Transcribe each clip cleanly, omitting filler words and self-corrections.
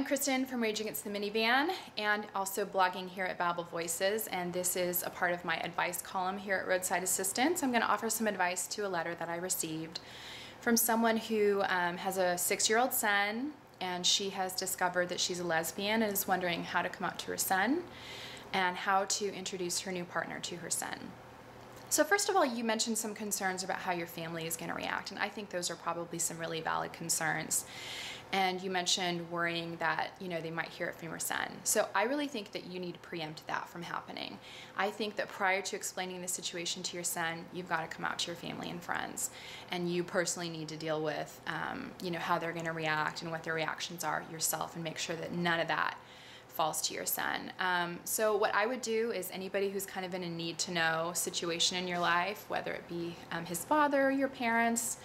Kristen from Rage Against the Minivan and also blogging here at Babel Voices, and this is a part of my advice column here at Roadside Assistance. I'm going to offer some advice to a letter that I received from someone who has a 6-year-old son, and she has discovered that she's a lesbian and is wondering how to come out to her son and how to introduce her new partner to her son. So first of all, you mentioned some concerns about how your family is going to react, and I think those are probably some really valid concerns. And you mentioned worrying that, they might hear it from your son. So I really think that you need to preempt that from happening. I think that prior to explaining the situation to your son, you've got to come out to your family and friends, and you personally need to deal with, how they're going to react and what their reactions are yourself, and make sure that none of that falls to your son. So what I would do is anybody who's kind of in a need to know situation in your life, whether it be his father, your parents,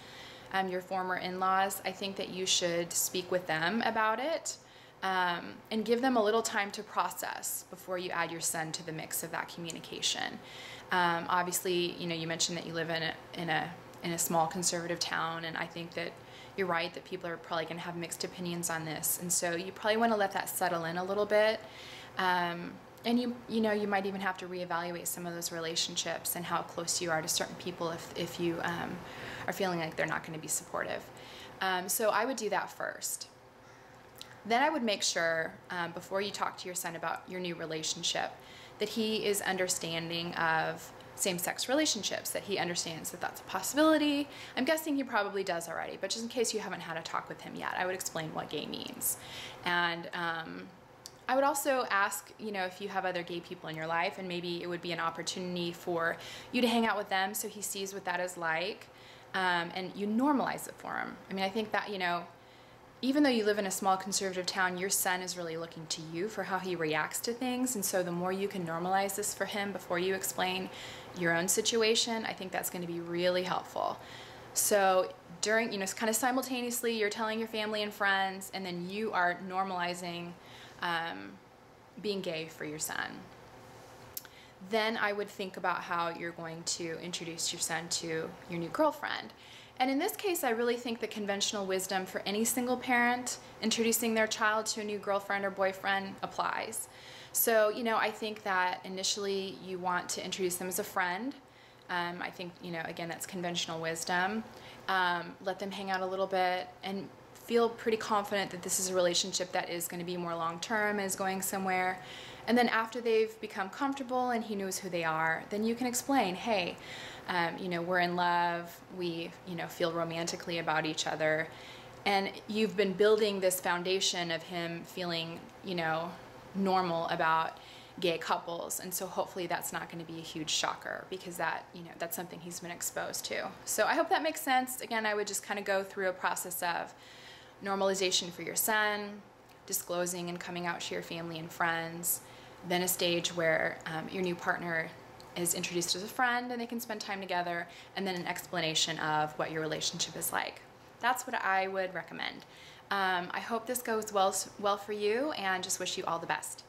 your former in-laws, I think that you should speak with them about it and give them a little time to process before you add your son to the mix of that communication. Obviously, you mentioned that you live in a small conservative town, and I think that you're right that people are probably going to have mixed opinions on this, and so you probably want to let that settle in a little bit. And you might even have to reevaluate some of those relationships and how close you are to certain people if you are feeling like they're not going to be supportive. So I would do that first. Then I would make sure, before you talk to your son about your new relationship, that he is understanding of same-sex relationships, that he understands that that's a possibility. I'm guessing he probably does already, but just in case you haven't had a talk with him yet, I would explain what gay means. And I would also ask, if you have other gay people in your life, and maybe it would be an opportunity for you to hang out with them so he sees what that is like, and you normalize it for him. I mean, I think that, even though you live in a small conservative town, your son is really looking to you for how he reacts to things, and so the more you can normalize this for him before you explain your own situation, I think that's going to be really helpful. So during, kind of simultaneously, you're telling your family and friends, and then you are normalizing being gay for your son. Then I would think about how you're going to introduce your son to your new girlfriend. And in this case, I really think the conventional wisdom for any single parent introducing their child to a new girlfriend or boyfriend applies. So, I think that initially you want to introduce them as a friend. I think, again, that's conventional wisdom. Let them hang out a little bit and feel pretty confident that this is a relationship that is going to be more long-term, is going somewhere. And then after they've become comfortable and he knows who they are, then you can explain, hey, we're in love, we, feel romantically about each other. And you've been building this foundation of him feeling, normal about gay couples. And so hopefully that's not going to be a huge shocker, because that, that's something he's been exposed to. So I hope that makes sense. Again, I would just kind of go through a process of normalization for your son, disclosing and coming out to your family and friends, then a stage where your new partner is introduced as a friend and they can spend time together, and then an explanation of what your relationship is like. That's what I would recommend. I hope this goes well for you, and just wish you all the best.